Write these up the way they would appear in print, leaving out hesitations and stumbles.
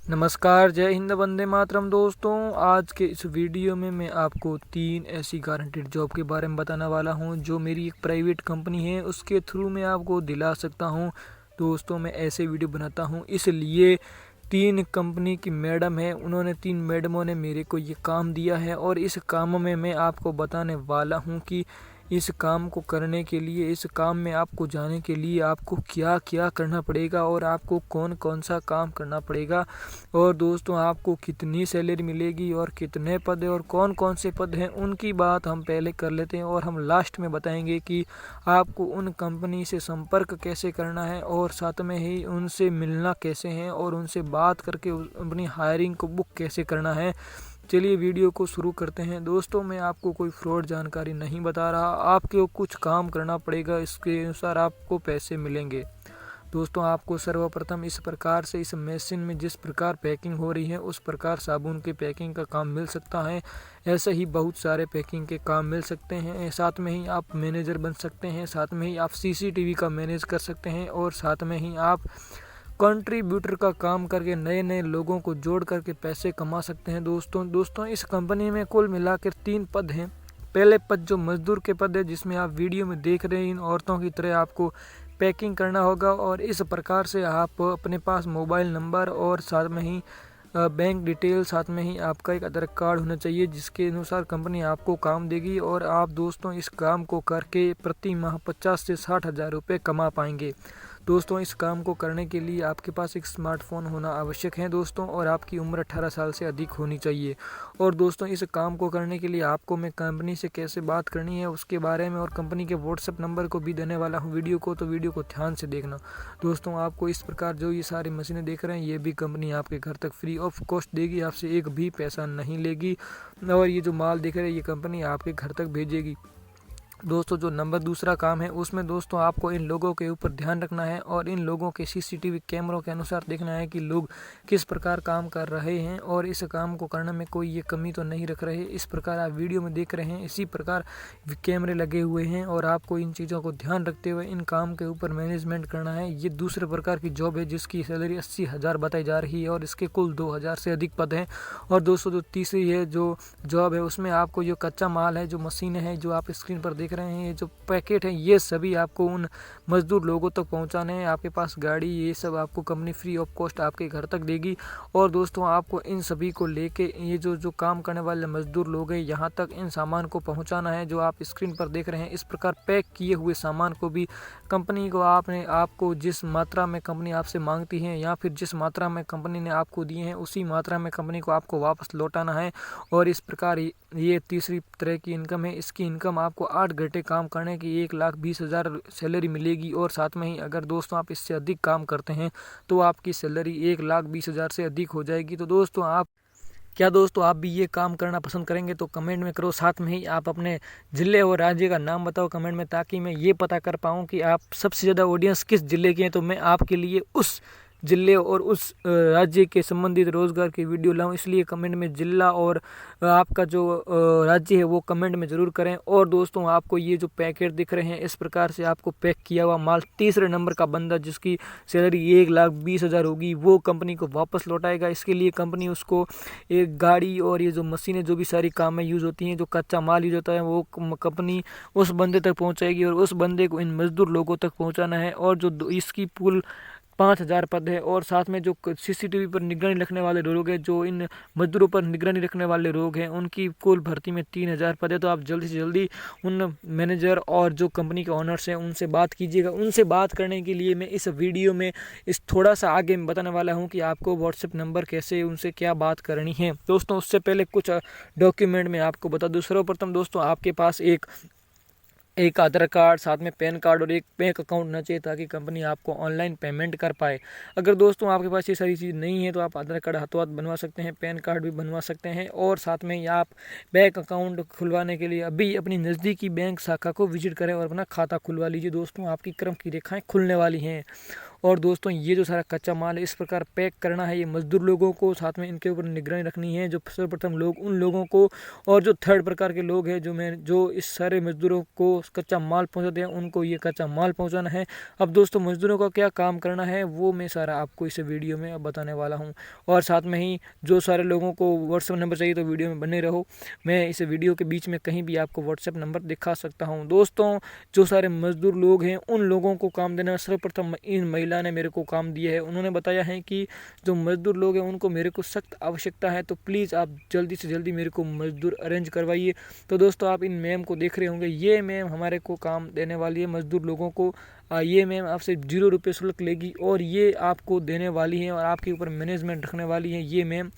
नमस्कार, जय हिंद, वंदे मातरम। दोस्तों, आज के इस वीडियो में मैं आपको 3 ऐसी गारंटीड जॉब के बारे में बताने वाला हूं जो मेरी एक प्राइवेट कंपनी है उसके थ्रू मैं आपको दिला सकता हूं। दोस्तों, मैं ऐसे वीडियो बनाता हूं इसलिए 3 कंपनी की मैडम है, उन्होंने 3 मैडमों ने मेरे को ये काम दिया है और इस काम में मैं आपको बताने वाला हूँ कि इस काम को करने के लिए, इस काम में आपको जाने के लिए आपको क्या क्या करना पड़ेगा और आपको कौन कौन सा काम करना पड़ेगा। और दोस्तों, आपको कितनी सैलरी मिलेगी और कितने पद हैं और कौन कौन से पद हैं उनकी बात हम पहले कर लेते हैं और हम लास्ट में बताएंगे कि आपको उन कंपनी से संपर्क कैसे करना है और साथ में ही उनसे मिलना कैसे है और उनसे बात करके अपनी हायरिंग को बुक कैसे करना है। चलिए वीडियो को शुरू करते हैं। दोस्तों, मैं आपको कोई फ्रॉड जानकारी नहीं बता रहा, आपको कुछ काम करना पड़ेगा, इसके अनुसार आपको पैसे मिलेंगे। दोस्तों, आपको सर्वप्रथम इस प्रकार से इस मशीन में जिस प्रकार पैकिंग हो रही है उस प्रकार साबुन के पैकिंग का काम मिल सकता है। ऐसे ही बहुत सारे पैकिंग के काम मिल सकते हैं। साथ में ही आप मैनेजर बन सकते हैं, साथ में ही आप सीसीटीवी का मैनेज कर सकते हैं और साथ में ही आप कंट्रीब्यूटर का काम करके नए नए लोगों को जोड़ करके पैसे कमा सकते हैं। दोस्तों, इस कंपनी में कुल मिलाकर 3 पद हैं। पहले पद जो मजदूर के पद है, जिसमें आप वीडियो में देख रहे हैं, इन औरतों की तरह आपको पैकिंग करना होगा और इस प्रकार से आप अपने पास मोबाइल नंबर और साथ में ही बैंक डिटेल, साथ में ही आपका एक आधार कार्ड होना चाहिए जिसके अनुसार कंपनी आपको काम देगी और आप दोस्तों इस काम को करके प्रति माह 50 से 60 हज़ार रुपये कमा पाएंगे। दोस्तों, इस काम को करने के लिए आपके पास एक स्मार्टफोन होना आवश्यक है दोस्तों, और आपकी उम्र 18 साल से अधिक होनी चाहिए। और दोस्तों, इस काम को करने के लिए आपको मैं कंपनी से कैसे बात करनी है उसके बारे में और कंपनी के व्हाट्सएप नंबर को भी देने वाला हूँ वीडियो को, तो वीडियो को ध्यान से देखना। दोस्तों, आपको इस प्रकार जो ये सारी मशीनें देख रहे हैं ये भी कंपनी आपके घर तक फ्री ऑफ कॉस्ट देगी, आपसे एक भी पैसा नहीं लेगी। और ये जो माल देख रहे हैं ये कंपनी आपके घर तक भेजेगी। दोस्तों, जो नंबर दूसरा काम है उसमें दोस्तों आपको इन लोगों के ऊपर ध्यान रखना है और इन लोगों के सीसीटीवी कैमरों के अनुसार देखना है कि लोग किस प्रकार काम कर रहे हैं और इस काम को करने में कोई ये कमी तो नहीं रख रहे। इस प्रकार आप वीडियो में देख रहे हैं इसी प्रकार कैमरे लगे हुए हैं और आपको इन चीज़ों को ध्यान रखते हुए इन काम के ऊपर मैनेजमेंट करना है। ये दूसरे प्रकार की जॉब है जिसकी सैलरी 80,000 बताई जा रही है और इसके कुल 2,000 से अधिक पद हैं। और दोस्तों, जो तीसरी है जो जॉब है उसमें आपको जो कच्चा माल है, जो मशीनें हैं, जो आप स्क्रीन पर देख रहे हैं, ये जो पैकेट है, ये सभी आपको उन मजदूर लोगों तक पहुंचाने हैं। आपके पास गाड़ी, ये सब आपको कंपनी फ्री ऑफ कॉस्ट आपके घर तक देगी। और दोस्तों, आपको इन सभी को लेके ये जो काम करने वाले मजदूर लोग हैं यहाँ तक इन सामान को पहुंचाना है जो आप स्क्रीन पर देख रहे हैं। इस प्रकार पैक किए हुए सामान को भी कंपनी को आपको जिस मात्रा में कंपनी आपसे मांगती है या फिर जिस मात्रा में कंपनी ने आपको दिए हैं उसी मात्रा में कंपनी को आपको वापस लौटाना है। और इस प्रकार ये तीसरी तरह की इनकम है। इसकी इनकम आपको 8 घंटे काम करने की 1,20,000 सैलरी मिलेगी और साथ में ही अगर दोस्तों आप इससे अधिक काम करते हैं तो आपकी सैलरी 1,20,000 से अधिक हो जाएगी। तो दोस्तों आप भी ये काम करना पसंद करेंगे तो कमेंट में करो। साथ में ही आप अपने ज़िले और राज्य का नाम बताओ कमेंट में, ताकि मैं ये पता कर पाऊँ कि आप सबसे ज़्यादा ऑडियंस किस ज़िले के हैं, तो मैं आपके लिए उस ज़िले और उस राज्य के संबंधित रोजगार की वीडियो लाऊं। इसलिए कमेंट में ज़िला और आपका जो राज्य है वो कमेंट में ज़रूर करें। और दोस्तों, आपको ये जो पैकेट दिख रहे हैं इस प्रकार से आपको पैक किया हुआ माल तीसरे नंबर का बंदा जिसकी सैलरी 1,20,000 होगी वो कंपनी को वापस लौटाएगा। इसके लिए कंपनी उसको एक गाड़ी और ये जो मशीनें जो भी सारी काम में यूज़ होती हैं, जो कच्चा माल यूज़ होता है, वो कंपनी उस बंदे तक पहुँचाएगी और उस बंदे को इन मजदूर लोगों तक पहुँचाना है। और जो इसकी कुल 5,000 पद है और साथ में जो सीसीटीवी पर निगरानी रखने वाले लोग हैं, जो इन मजदूरों पर निगरानी रखने वाले लोग हैं, उनकी कुल भर्ती में 3,000 पद है। तो आप जल्दी से जल्दी उन मैनेजर और जो कंपनी के ऑनर्स हैं उनसे बात कीजिएगा। उनसे बात करने के लिए मैं इस वीडियो में इस थोड़ा सा आगे बताने वाला हूँ कि आपको व्हाट्सएप नंबर कैसे उनसे क्या बात करनी है। दोस्तों, उससे पहले कुछ डॉक्यूमेंट मैं आपको बता दूँ। सर्वप्रथम दोस्तों, आपके पास एक आधार कार्ड, साथ में पैन कार्ड और एक बैंक अकाउंट होना चाहिए ताकि कंपनी आपको ऑनलाइन पेमेंट कर पाए। अगर दोस्तों आपके पास ये सारी चीज़ नहीं है तो आप आधार कार्ड हाथों हाथ बनवा सकते हैं, पैन कार्ड भी बनवा सकते हैं और साथ में ही आप बैंक अकाउंट खुलवाने के लिए अभी अपनी नज़दीकी बैंक शाखा को विजिट करें और अपना खाता खुलवा लीजिए। दोस्तों, आपकी कर्म की रेखाएँ खुलने वाली हैं। और दोस्तों ये जो सारा कच्चा माल है इस प्रकार पैक करना है ये मजदूर लोगों को, साथ में इनके ऊपर निगरानी रखनी है। जो सर्वप्रथम लोग उन लोगों को, और जो थर्ड प्रकार के लोग हैं जो इस सारे मजदूरों को कच्चा माल पहुंचाते हैं उनको ये कच्चा माल पहुंचाना है। अब दोस्तों मजदूरों का क्या काम करना है वो मैं सारा आपको इस वीडियो में अब बताने वाला हूं। और साथ में ही जो सारे लोगों को व्हाट्सएप नंबर चाहिए तो वीडियो में बने रहो, मैं इस वीडियो के बीच में कहीं भी आपको व्हाट्सएप नंबर दिखा सकता हूं। दोस्तों जो सारे मजदूर लोग हैं उन लोगों को काम देना, सर्वप्रथम इन महिला ने मेरे को काम दिया है। उन्होंने बताया है कि जो मजदूर लोग हैं उनको मेरे को सख्त आवश्यकता है, तो प्लीज़ आप जल्दी से जल्दी मेरे को मजदूर अरेंज करवाइए। तो दोस्तों आप इन मैम को देख रहे होंगे, ये मैम हमारे को काम देने वाली है मजदूर लोगों को। ये मैम आपसे 0 रुपये शुल्क लेगी और ये आपको देने वाली है और आपके ऊपर मैनेजमेंट रखने वाली है ये मैम।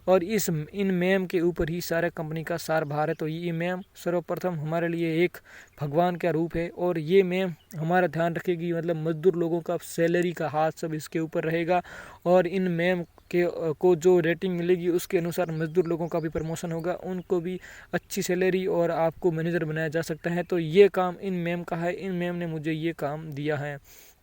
और इन मैम के ऊपर ही सारा कंपनी का सार भार है। तो ये मैम सर्वप्रथम हमारे लिए एक भगवान का रूप है और ये मैम हमारा ध्यान रखेगी, मतलब मजदूर लोगों का सैलरी का हाथ सब इसके ऊपर रहेगा। और इन मैम को जो रेटिंग मिलेगी उसके अनुसार मजदूर लोगों का भी प्रमोशन होगा, उनको भी अच्छी सैलरी और आपको मैनेजर बनाया जा सकता है। तो ये काम इन मैम का है, इन मैम ने मुझे ये काम दिया है।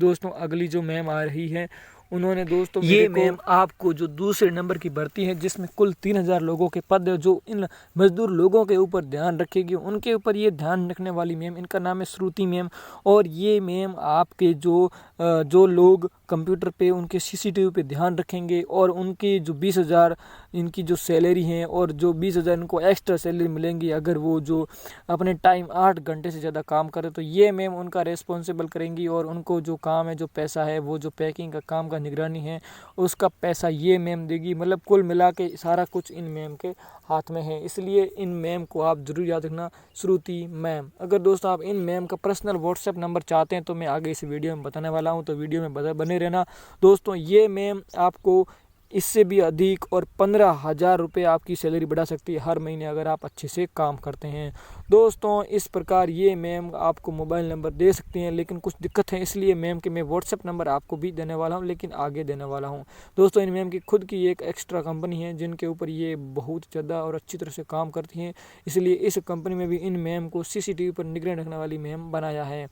दोस्तों अगली जो मैम आ रही है उन्होंने दोस्तों ये मैम आपको जो दूसरे नंबर की भर्ती है जिसमें कुल 3000 लोगों के पद है, जो इन मजदूर लोगों के ऊपर ध्यान रखेगी, उनके ऊपर ये ध्यान रखने वाली मैम, इनका नाम है श्रुति मैम। और ये मैम आपके जो लोग कंप्यूटर पे उनके सीसीटीवी पे ध्यान रखेंगे और उनकी जो 20,000 इनकी जो सैलरी है और जो 20,000 इनको एक्स्ट्रा सैलरी मिलेंगी अगर वो जो अपने टाइम 8 घंटे से ज़्यादा काम करे, तो ये मैम उनका रेस्पॉन्सिबल करेंगी। और उनको जो काम है, जो पैसा है, वो जो पैकिंग का काम का निगरानी है उसका पैसा ये मैम देगी। मतलब कुल मिला के सारा कुछ इन मैम के हाथ में है, इसलिए इन मैम को आप जरूर याद रखना, श्रुति मैम। अगर दोस्तों आप इन मैम का पर्सनल व्हाट्सएप नंबर चाहते हैं तो मैं आगे इस वीडियो में बताने वाला हूं, तो वीडियो में बने रहना। दोस्तों ये मैम आपको इससे भी अधिक और 15,000 रुपये आपकी सैलरी बढ़ा सकती है हर महीने अगर आप अच्छे से काम करते हैं। दोस्तों इस प्रकार ये मैम आपको मोबाइल नंबर दे सकती हैं, लेकिन कुछ दिक्कत है इसलिए मैम के मैं व्हाट्सएप नंबर आपको भी देने वाला हूं, लेकिन आगे देने वाला हूं। दोस्तों इन मैम की खुद की एक एक्स्ट्रा कंपनी है जिनके ऊपर ये बहुत ज़्यादा और अच्छी तरह से काम करती हैं, इसलिए इस कंपनी में भी इन मैम को सीसीटीवी पर निगरानी रखने वाली मैम बनाया है।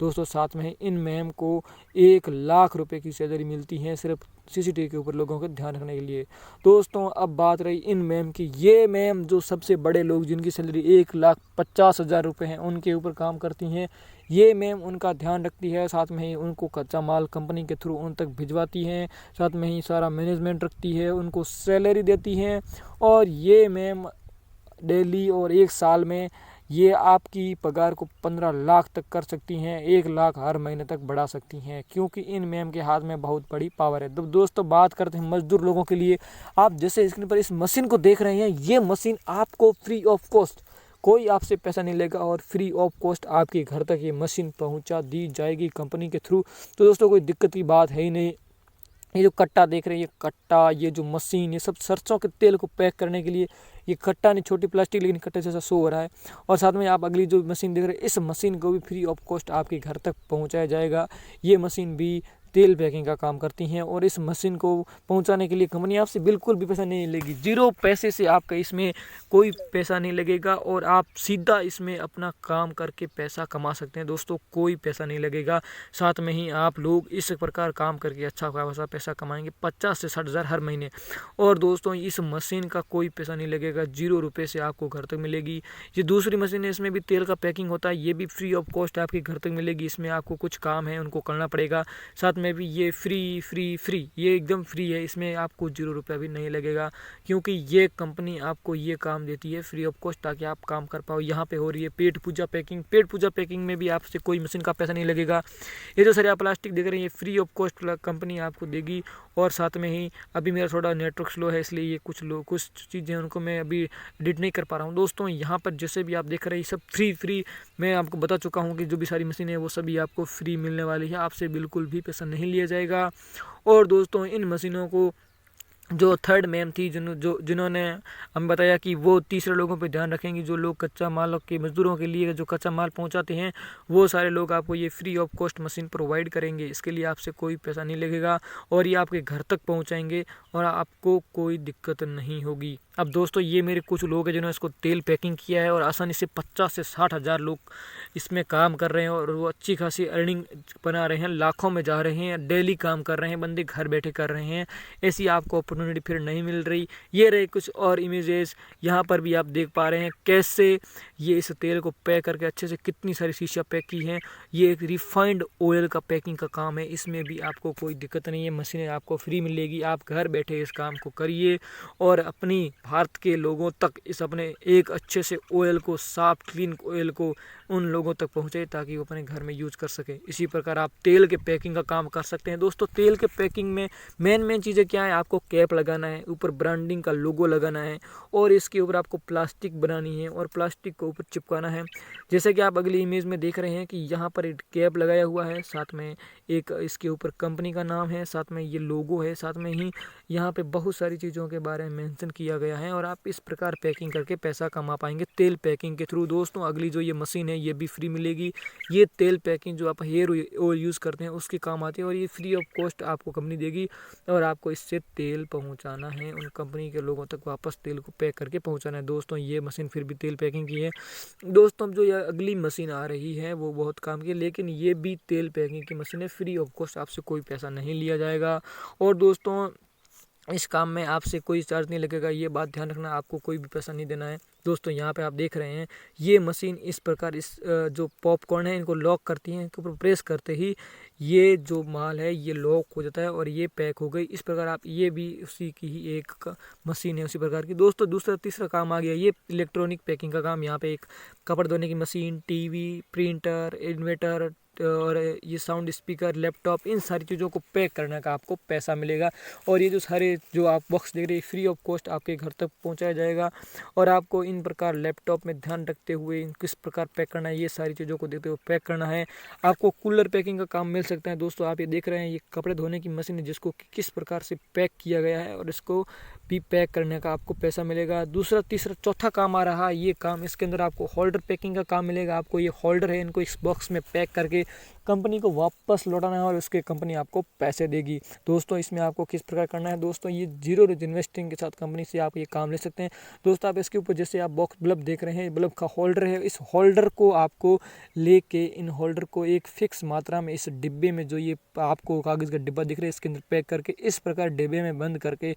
दोस्तों साथ में इन मैम को 1 लाख रुपये की सैलरी मिलती है सिर्फ सीसीटीवी के ऊपर लोगों का ध्यान रखने के लिए। दोस्तों अब बात रही इन मैम की, ये मैम जो सबसे बड़े लोग जिनकी सैलरी 1,50,000 रुपये हैं उनके ऊपर काम करती हैं, ये मैम उनका ध्यान रखती है, साथ में ही उनको कच्चा माल कंपनी के थ्रू उन तक भिजवाती हैं, साथ में ही सारा मैनेजमेंट रखती है, उनको सैलरी देती हैं। और ये मैम डेली और 1 साल में ये आपकी पगार को 15 लाख तक कर सकती हैं, 1 लाख हर महीने तक बढ़ा सकती हैं, क्योंकि इन मैम के हाथ में बहुत बड़ी पावर है। तो दोस्तों बात करते हैं मजदूर लोगों के लिए। आप जैसे स्क्रीन पर इस मशीन को देख रहे हैं, ये मशीन आपको फ्री ऑफ कॉस्ट, कोई आपसे पैसा नहीं लेगा और फ्री ऑफ कॉस्ट आपके घर तक ये मशीन पहुंचा दी जाएगी कंपनी के थ्रू। तो दोस्तों कोई दिक्कत की बात है ही नहीं। ये जो कट्टा देख रहे हैं, ये कट्टा, ये जो मशीन, ये सब सरसों के तेल को पैक करने के लिए, ये कट्टा नहीं छोटी प्लास्टिक लेकिन कट्टे जैसा शो हो रहा है। और साथ में आप अगली जो मशीन देख रहे हैं, इस मशीन को भी फ्री ऑफ कॉस्ट आपके घर तक पहुंचाया जाएगा। ये मशीन भी तेल पैकिंग का काम करती हैं और इस मशीन को पहुंचाने के लिए कंपनी आपसे बिल्कुल भी पैसा नहीं लेगी, 0 पैसे से आपका इसमें कोई पैसा नहीं लगेगा और आप सीधा इसमें अपना काम करके पैसा कमा सकते हैं। दोस्तों कोई पैसा नहीं लगेगा, साथ में ही आप लोग इस प्रकार काम करके अच्छा खासा पैसा कमाएंगे, 50 से 60,000 हर महीने। और दोस्तों इस मशीन का कोई पैसा नहीं लगेगा, 0 रुपये से आपको घर तक मिलेगी। ये दूसरी मशीन है, इसमें भी तेल का पैकिंग होता है, ये भी फ्री ऑफ कॉस्ट आपके घर तक मिलेगी। इसमें आपको कुछ काम है उनको करना पड़ेगा, साथ में भी ये फ्री ये एकदम फ्री है, इसमें आपको 0 रुपया भी नहीं लगेगा, क्योंकि ये कंपनी आपको ये काम देती है फ्री ऑफ कॉस्ट ताकि आप काम कर पाओ। यहाँ पे हो रही है पेट पूजा पैकिंग में भी आपसे कोई मशीन का पैसा नहीं लगेगा। ये जो सारे आप प्लास्टिक देख रहे हैं ये फ्री ऑफ कॉस्ट कंपनी आपको देगी। और साथ में ही अभी मेरा थोड़ा नेटवर्क स्लो है, इसलिए ये कुछ चीज़ें उनको मैं अभी एडिट नहीं कर पा रहा हूँ। दोस्तों यहाँ पर जैसे भी आप देख रहे हैं सब फ्री मैं आपको बता चुका हूँ कि जो भी सारी मशीन है वो सभी आपको फ्री मिलने वाली है, आपसे बिल्कुल भी पैसा नहीं लिया जाएगा। और दोस्तों इन मशीनों को जो थर्ड मैम थी जिन्होंने हमें बताया कि वो तीसरे लोगों पे ध्यान रखेंगी, जो लोग कच्चा माल के मजदूरों के लिए जो कच्चा माल पहुंचाते हैं वो सारे लोग आपको ये free of cost machine provide करेंगे। इसके लिए आपसे कोई पैसा नहीं लगेगा और ये आपके घर तक पहुंचाएंगे और आपको कोई दिक्कत नहीं होगी। अब दोस्तों ये मेरे कुछ लोग हैं जिन्होंने इसको तेल पैकिंग किया है और आसानी से 50 से 60 हज़ार लोग इसमें काम कर रहे हैं और वो अच्छी खासी अर्निंग बना रहे हैं, लाखों में जा रहे हैं, डेली काम कर रहे हैं, बंदे घर बैठे कर रहे हैं। ऐसी आपको अपॉर्चुनिटी फिर नहीं मिल रही। ये रहे कुछ और इमेजेस, यहाँ पर भी आप देख पा रहे हैं कैसे ये इस तेल को पैक करके अच्छे से कितनी सारी शीशियाँ पैक की हैं। ये एक रिफाइंड ऑयल का पैकिंग का काम है, इसमें भी आपको कोई दिक्कत नहीं है, मशीनें आपको फ्री मिलेगी। आप घर बैठे इस काम को करिए और अपनी भारत के लोगों तक इस अपने एक अच्छे से ऑयल को, साफ क्लीन ऑयल को उन लोगों तक पहुँचे ताकि वो अपने घर में यूज कर सके। इसी प्रकार आप तेल के पैकिंग का काम कर सकते हैं। दोस्तों तेल के पैकिंग में मेन चीज़ें क्या है, आपको कैप लगाना है, ऊपर ब्रांडिंग का लोगो लगाना है और इसके ऊपर आपको प्लास्टिक बनानी है और प्लास्टिक को ऊपर चिपकाना है। जैसे कि आप अगली इमेज में देख रहे हैं कि यहाँ पर एक कैप लगाया हुआ है, साथ में एक इसके ऊपर कंपनी का नाम है, साथ में ये लोगो है, साथ में ही यहाँ पे बहुत सारी चीज़ों के बारे में मेंशन किया गया है और आप इस प्रकार पैकिंग करके पैसा कमा पाएंगे तेल पैकिंग के थ्रू। दोस्तों अगली जो ये मशीन है ये भी फ्री मिलेगी। ये तेल पैकिंग जो आप हेयर ऑयल यूज़ करते हैं उसके काम आती है और ये फ्री ऑफ कॉस्ट आपको कंपनी देगी और आपको इससे तेल पहुंचाना है, उन कंपनी के लोगों तक वापस तेल को पैक करके पहुंचाना है। दोस्तों ये मशीन फिर भी तेल पैकिंग की है। दोस्तों जो ये अगली मशीन आ रही है वो बहुत काम की है, लेकिन ये भी तेल पैकिंग की मशीन है, फ्री ऑफ कॉस्ट, आपसे कोई पैसा नहीं लिया जाएगा और दोस्तों इस काम में आपसे कोई चार्ज नहीं लगेगा। ये बात ध्यान रखना, आपको कोई भी पैसा नहीं देना है। दोस्तों यहाँ पे आप देख रहे हैं ये मशीन इस प्रकार इस जो पॉपकॉर्न है इनको लॉक करती हैं, इनके ऊपर प्रेस करते ही ये जो माल है ये लॉक हो जाता है और ये पैक हो गई। इस प्रकार आप ये भी उसी की ही एक मशीन है उसी प्रकार की। दोस्तों दूसरा तीसरा काम आ गया ये इलेक्ट्रॉनिक पैकिंग का काम। यहाँ पे एक कपड़े धोने की मशीन, टीवी, प्रिंटर, इन्वर्टर और ये साउंड स्पीकर, लैपटॉप, इन सारी चीज़ों को पैक करने का आपको पैसा मिलेगा और ये जो सारे जो आप बॉक्स देख रहे हैं फ्री ऑफ कॉस्ट आपके घर तक पहुंचाया जाएगा और आपको इन प्रकार लैपटॉप में ध्यान रखते हुए किस प्रकार पैक करना है, ये सारी चीज़ों को देखते हुए पैक करना है। आपको कूलर पैकिंग का काम मिल सकता है। दोस्तों आप ये देख रहे हैं ये कपड़े धोने की मशीन है जिसको किस प्रकार से पैक किया गया है और इसको भी पैक करने का आपको पैसा मिलेगा। दूसरा तीसरा चौथा काम आ रहा है ये काम, इसके अंदर आपको होल्डर पैकिंग का काम मिलेगा। आपको ये होल्डर है इनको इस बॉक्स में पैक करके कंपनी को वापस लौटाना है और उसके कंपनी आपको पैसे देगी। दोस्तों इसमें आपको किस प्रकार करना है, दोस्तों ये जीरो इन्वेस्टिंग के साथ कंपनी से आप ये काम ले सकते हैं। दोस्तों आप इसके ऊपर जैसे आप बॉक्स बल्ब देख रहे हैं, बल्ब का होल्डर है, इस होल्डर को आपको लेके इन होल्डर को एक फिक्स मात्रा में इस डिब्बे में जो ये आपको कागज़ का डिब्बा दिख रहा है इसके अंदर पैक करके इस प्रकार डिब्बे में बंद करके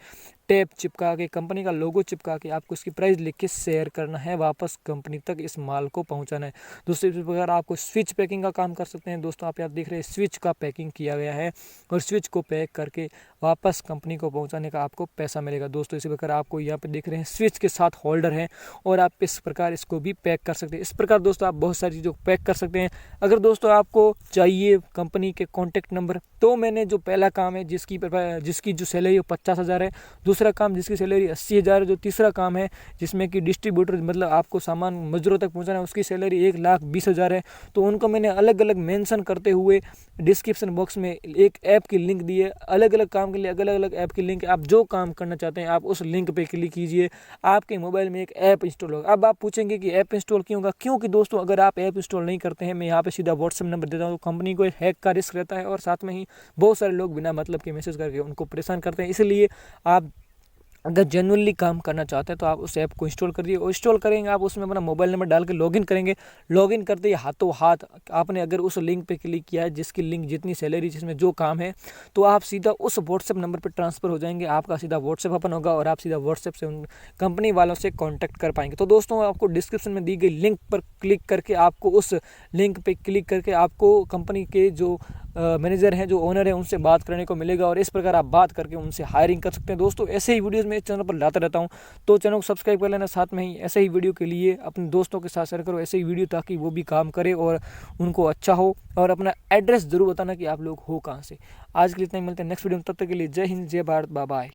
टेप चिपका के कंपनी का लोगो चिपका के आपको इसकी प्राइस लिख के शेयर करना है, वापस कंपनी तक इस माल को पहुंचाना है। दूसरे प्रकार आपको स्विच पैकिंग का काम कर सकते हैं। दोस्तों आप देख रहे हैं स्विच का पैकिंग किया गया है और स्विच को पैक करके वापस कंपनी को पहुंचाने का आपको पैसा मिलेगा। दोस्तों इसी प्रकार आपको यहाँ पे देख रहे हैं स्विच के साथ होल्डर है और आप इस प्रकार इसको भी पैक कर सकते हैं। इस प्रकार दोस्तों आप बहुत सारी चीज़ों को पैक कर सकते हैं। अगर दोस्तों आपको चाहिए कंपनी के कॉन्टैक्ट नंबर, तो मैंने जो पहला काम है जिसकी जो सैलरी 50,000 है, दूसरा काम जिसकी सैलरी 80,000 है, जो तीसरा काम है जिसमें कि डिस्ट्रीब्यूटर मतलब आपको सामान मजदूरों तक पहुंचाना है उसकी सैलरी 1,20,000 है, तो उनको मैंने अलग अलग मेंशन करते हुए डिस्क्रिप्शन बॉक्स में एक ऐप की लिंक दी है। अलग अलग काम के लिए अलग अलग ऐप की लिंक है। आप जो काम करना चाहते हैं आप उस लिंक पे क्लिक कीजिए, आपके मोबाइल में एक ऐप इंस्टॉल होगा। अब आप पूछेंगे कि ऐप इंस्टॉल क्यों होगा, क्योंकि दोस्तों अगर आप ऐप इंस्टॉल नहीं करते हैं, मैं यहाँ पे सीधा व्हाट्सएप नंबर देता हूँ, तो कंपनी को हैक का रिस्क रहता है और साथ में ही बहुत सारे लोग बिना मतलब के मैसेज करके उनको परेशान करते हैं। इसलिए आप अगर जेन्युइनली काम करना चाहते हैं तो आप उस ऐप को इंस्टॉल करिए और इंस्टॉल करेंगे आप उसमें अपना मोबाइल नंबर डाल के लॉगिन करेंगे। लॉगिन करते ही हाथों हाथ आपने अगर उस लिंक पे क्लिक किया है जिसकी लिंक जितनी सैलरी जिसमें जो काम है, तो आप सीधा उस व्हाट्सएप नंबर पर ट्रांसफ़र हो जाएंगे। आपका सीधा व्हाट्सएप ओपन होगा और आप सीधा व्हाट्सएप से उन कंपनी वालों से कॉन्टैक्ट कर पाएंगे। तो दोस्तों आपको डिस्क्रिप्शन में दी गई लिंक पर क्लिक करके आपको उस लिंक पर क्लिक करके आपको कंपनी के जो मैनेजर हैं, जो ओनर है, उनसे बात करने को मिलेगा और इस प्रकार आप बात करके उनसे हायरिंग कर सकते हैं। दोस्तों ऐसे ही वीडियोस मैं इस चैनल पर लाता रहता हूं, तो चैनल को सब्सक्राइब कर लेना। साथ में ही ऐसे ही वीडियो के लिए अपने दोस्तों के साथ शेयर करो ऐसे ही वीडियो, ताकि वो भी काम करे और उनको अच्छा हो। और अपना एड्रेस ज़रूर बताना कि आप लोग हो कहाँ से। आज के लिए इतना ही, मिलते हैं नेक्स्ट वीडियो में, तब तक के लिए जय हिंद, जय भारत, बाय बाय।